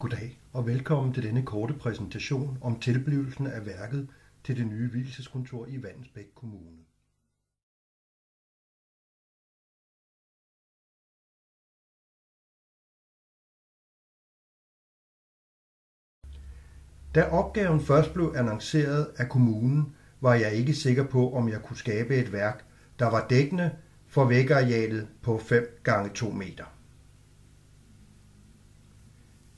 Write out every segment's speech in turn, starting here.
Goddag og velkommen til denne korte præsentation om tilblivelsen af værket til det nye vielseskontor i Vallensbæk Kommune. Da opgaven først blev annonceret af kommunen, var jeg ikke sikker på, om jeg kunne skabe et værk, der var dækkende for vægarealet på 5x2 meter.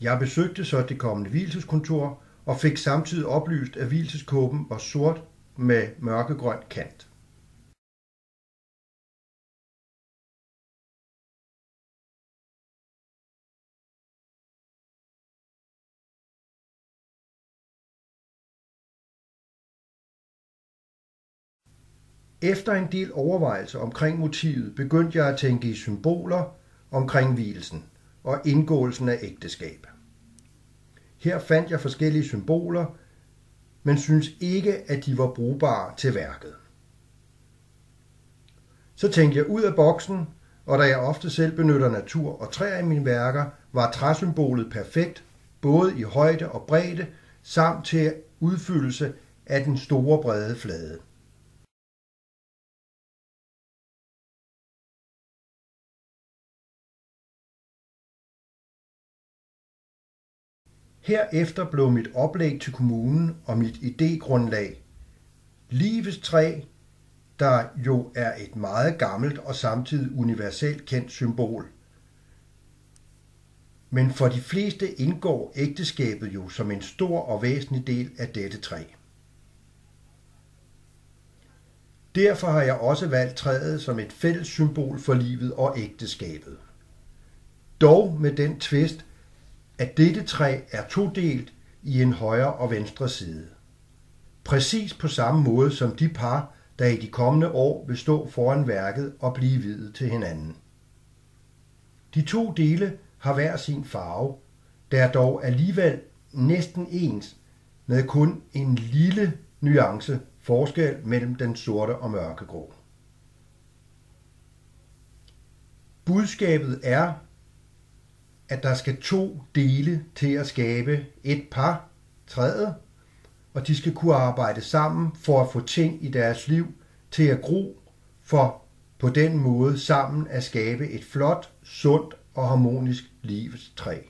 Jeg besøgte så det kommende vielseskontor og fik samtidig oplyst, at vielseskåben var sort med mørkegrøn kant. Efter en del overvejelser omkring motivet, begyndte jeg at tænke i symboler omkring vielsen og indgåelsen af ægteskab. Her fandt jeg forskellige symboler, men synes ikke, at de var brugbare til værket. Så tænkte jeg ud af boksen, og da jeg ofte selv benytter natur og træer i mine værker, var træsymbolet perfekt, både i højde og bredde, samt til udfyldelse af den store brede flade. Herefter blev mit oplæg til kommunen og mit idégrundlag livets træ, der jo er et meget gammelt og samtidig universelt kendt symbol. Men for de fleste indgår ægteskabet jo som en stor og væsentlig del af dette træ. Derfor har jeg også valgt træet som et fælles symbol for livet og ægteskabet. Dog med den twist, at dette træ er todelt i en højre og venstre side. Præcis på samme måde som de par, der i de kommende år vil stå foran værket og blive viet til hinanden. De to dele har hver sin farve, der er dog alligevel næsten ens, med kun en lille nuance forskel mellem den sorte og mørkegrå. Budskabet er, at der skal to dele til at skabe et par, træet, og de skal kunne arbejde sammen for at få ting i deres liv til at gro, for på den måde sammen at skabe et flot, sundt og harmonisk livets træ.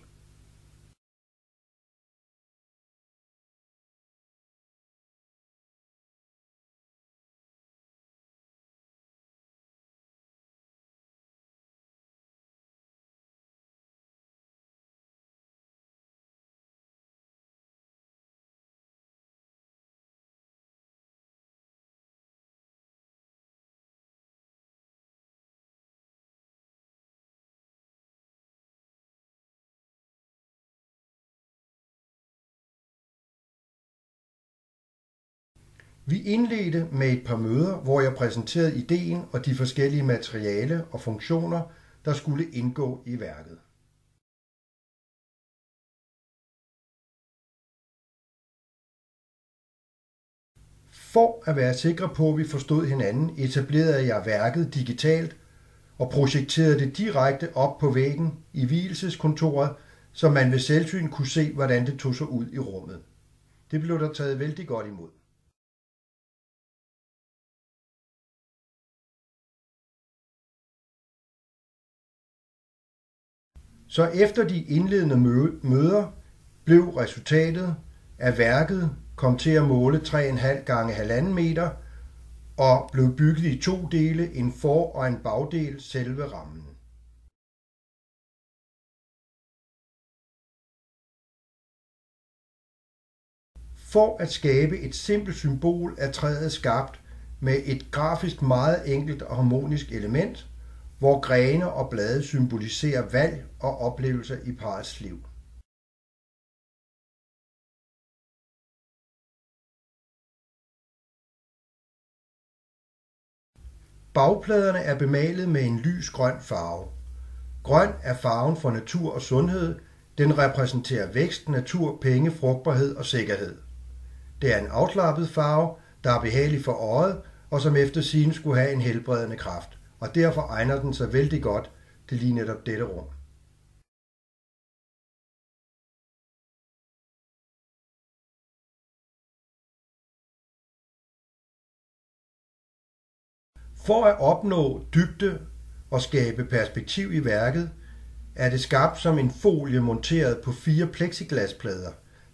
Vi indledte med et par møder, hvor jeg præsenterede ideen og de forskellige materiale og funktioner, der skulle indgå i værket. For at være sikre på, at vi forstod hinanden, etablerede jeg værket digitalt og projekterede det direkte op på væggen i vielseskontoret, så man ved selvsyn kunne se, hvordan det tog sig ud i rummet. Det blev der taget vældig godt imod. Så efter de indledende møder blev resultatet af værket kom til at måle 3,5 gange 1,5 meter og blev bygget i to dele, en for- og en bagdel, selve rammen. For at skabe et simpelt symbol er træet skabt med et grafisk meget enkelt og harmonisk element, hvor grene og blade symboliserer valg og oplevelser i parrets liv. Bagpladerne er bemalet med en lys grøn farve. Grøn er farven for natur og sundhed. Den repræsenterer vækst, natur, penge, frugtbarhed og sikkerhed. Det er en afslappet farve, der er behagelig for øjet og som efter sigende skulle have en helbredende kraft, og derfor egner den sig vældig godt til lige netop dette rum. For at opnå dybde og skabe perspektiv i værket, er det skabt som en folie monteret på 4 plexiglasplader,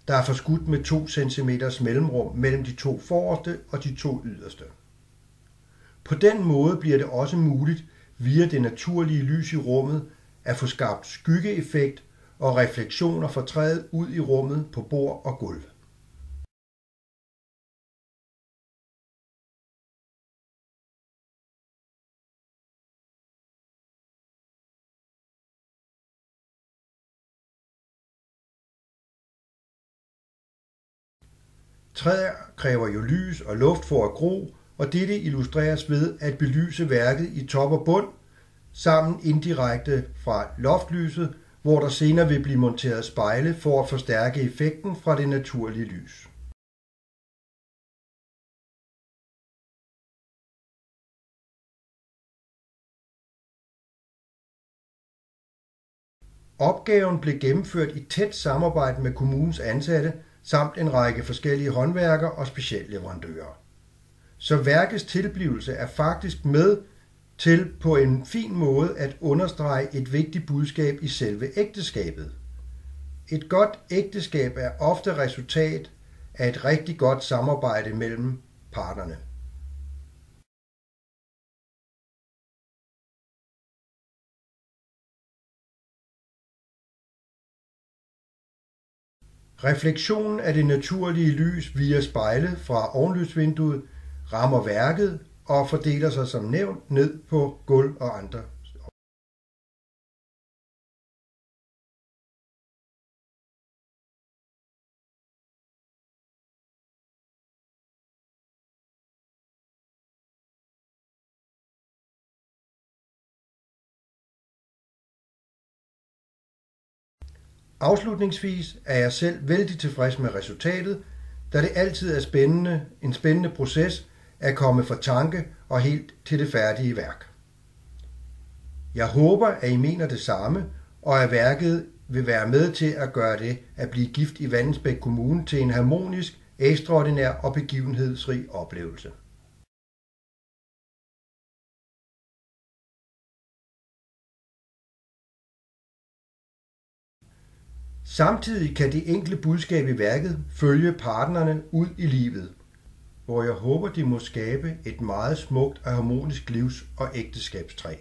der er forskudt med 2 cm mellemrum mellem de 2 forreste og de 2 yderste. På den måde bliver det også muligt via det naturlige lys i rummet at få skabt skyggeeffekt og refleksioner fra træet ud i rummet på bord og gulv. Træer kræver jo lys og luft for at gro, og dette illustreres ved at belyse værket i top og bund, sammen indirekte fra loftlyset, hvor der senere vil blive monteret spejle for at forstærke effekten fra det naturlige lys. Opgaven blev gennemført i tæt samarbejde med kommunens ansatte samt en række forskellige håndværkere og specialleverandører. Så værkets tilblivelse er faktisk med til på en fin måde at understrege et vigtigt budskab i selve ægteskabet. Et godt ægteskab er ofte resultat af et rigtig godt samarbejde mellem parterne. Refleksionen af det naturlige lys via spejle fra ovenlysvinduet rammer værket og fordeler sig som nævnt ned på gulv og andre. Afslutningsvis er jeg selv vældig tilfreds med resultatet, da det altid er en spændende proces at komme fra tanke og helt til det færdige værk. Jeg håber, at I mener det samme, og at værket vil være med til at gøre det at blive gift i Vallensbæk Kommune til en harmonisk, ekstraordinær og begivenhedsrig oplevelse. Samtidig kan det enkle budskab i værket følge partnerne ud i livet, hvor jeg håber, de må skabe et meget smukt og harmonisk livs- og ægteskabstræ.